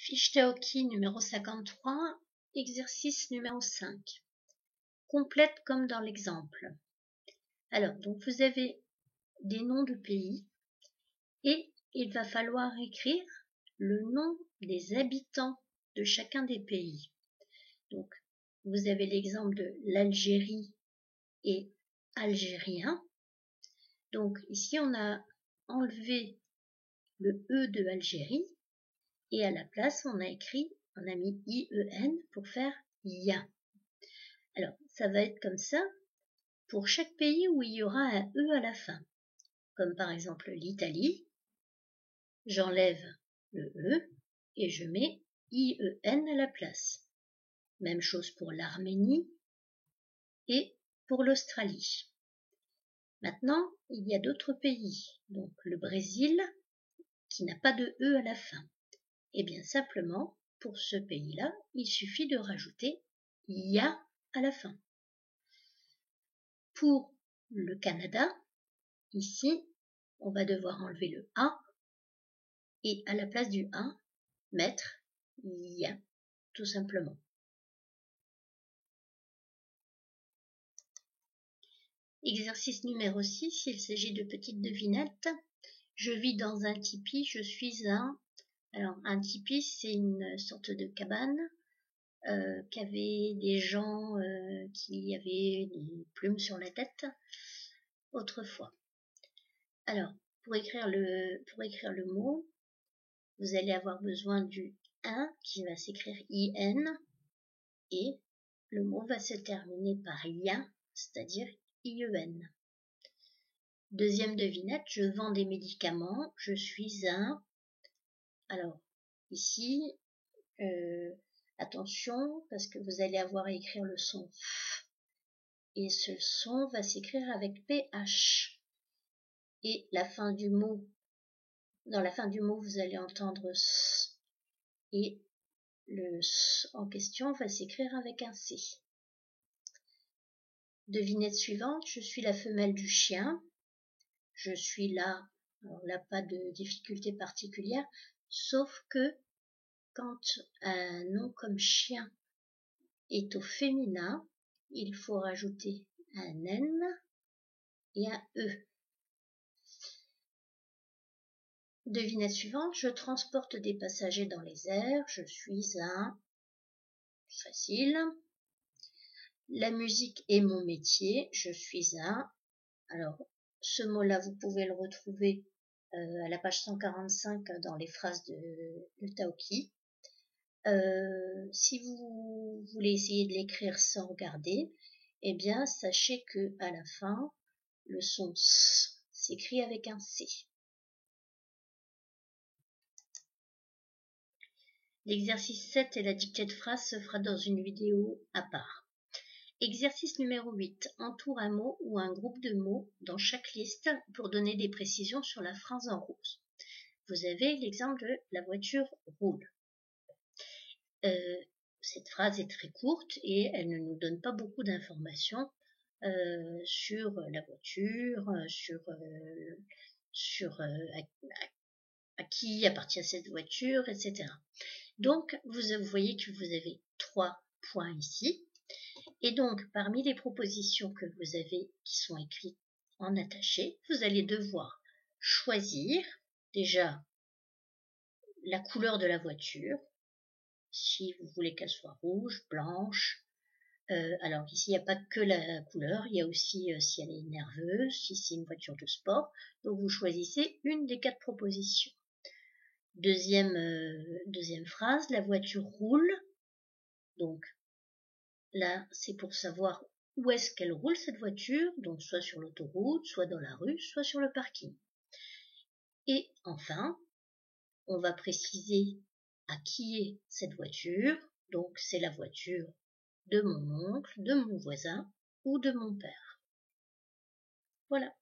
Fiche Taoki numéro 53, exercice numéro 5. Complète comme dans l'exemple. Alors, donc vous avez des noms de pays et il va falloir écrire le nom des habitants de chacun des pays. Donc, vous avez l'exemple de l'Algérie et algérien. Donc, ici, on a enlevé le E de Algérie et à la place, on a mis IEN pour faire IA. Alors, ça va être comme ça pour chaque pays où il y aura un E à la fin. Comme par exemple l'Italie, j'enlève le E et je mets IEN à la place. Même chose pour l'Arménie et pour l'Australie. Maintenant, il y a d'autres pays, donc le Brésil qui n'a pas de E à la fin. Et bien simplement, pour ce pays-là, il suffit de rajouter IA à la fin. Pour le Canada, ici, on va devoir enlever le A et à la place du A, mettre IA, tout simplement. Exercice numéro 6, il s'agit de petites devinettes. Je vis dans un tipi, je suis un... Alors, un tipi, c'est une sorte de cabane qu'avaient des gens qui avaient des plumes sur la tête autrefois. Alors, pour écrire le mot, vous allez avoir besoin du 1 qui va s'écrire IN et le mot va se terminer par IA, c'est-à-dire IEN. Deuxième devinette, je vends des médicaments, je suis un... Alors, ici, attention, parce que vous allez avoir à écrire le son F, et ce son va s'écrire avec PH. Et la fin du mot, dans la fin du mot, vous allez entendre S, et le S en question va s'écrire avec un C. Devinette suivante, je suis la femelle du chien, je suis là, alors là pas de difficulté particulière, sauf que quand un nom comme chien est au féminin, il faut rajouter un N et un E. Devinette suivante, je transporte des passagers dans les airs, je suis un... Facile. La musique est mon métier, je suis un... Alors, ce mot-là, vous pouvez le retrouver à la page 145 dans les phrases de Taoki. Si vous voulez essayer de l'écrire sans regarder, eh bien, sachez que à la fin, le son S s'écrit avec un C. L'exercice 7 et la dictée de phrase se fera dans une vidéo à part. Exercice numéro 8. Entoure un mot ou un groupe de mots dans chaque liste pour donner des précisions sur la phrase en rose. Vous avez l'exemple de la voiture roule. Cette phrase est très courte et elle ne nous donne pas beaucoup d'informations sur la voiture, sur à qui appartient cette voiture, etc. Donc, vous voyez que vous avez 3 points ici. Et donc, parmi les propositions que vous avez qui sont écrites en attaché, vous allez devoir choisir déjà la couleur de la voiture, si vous voulez qu'elle soit rouge, blanche. Alors ici, il n'y a pas que la couleur, il y a aussi si elle est nerveuse, si c'est une voiture de sport. Donc, vous choisissez une des 4 propositions. Deuxième phrase, la voiture roule. Donc, là, c'est pour savoir où est-ce qu'elle roule cette voiture, donc soit sur l'autoroute, soit dans la rue, soit sur le parking. Et enfin, on va préciser à qui est cette voiture, donc c'est la voiture de mon oncle, de mon voisin ou de mon père. Voilà.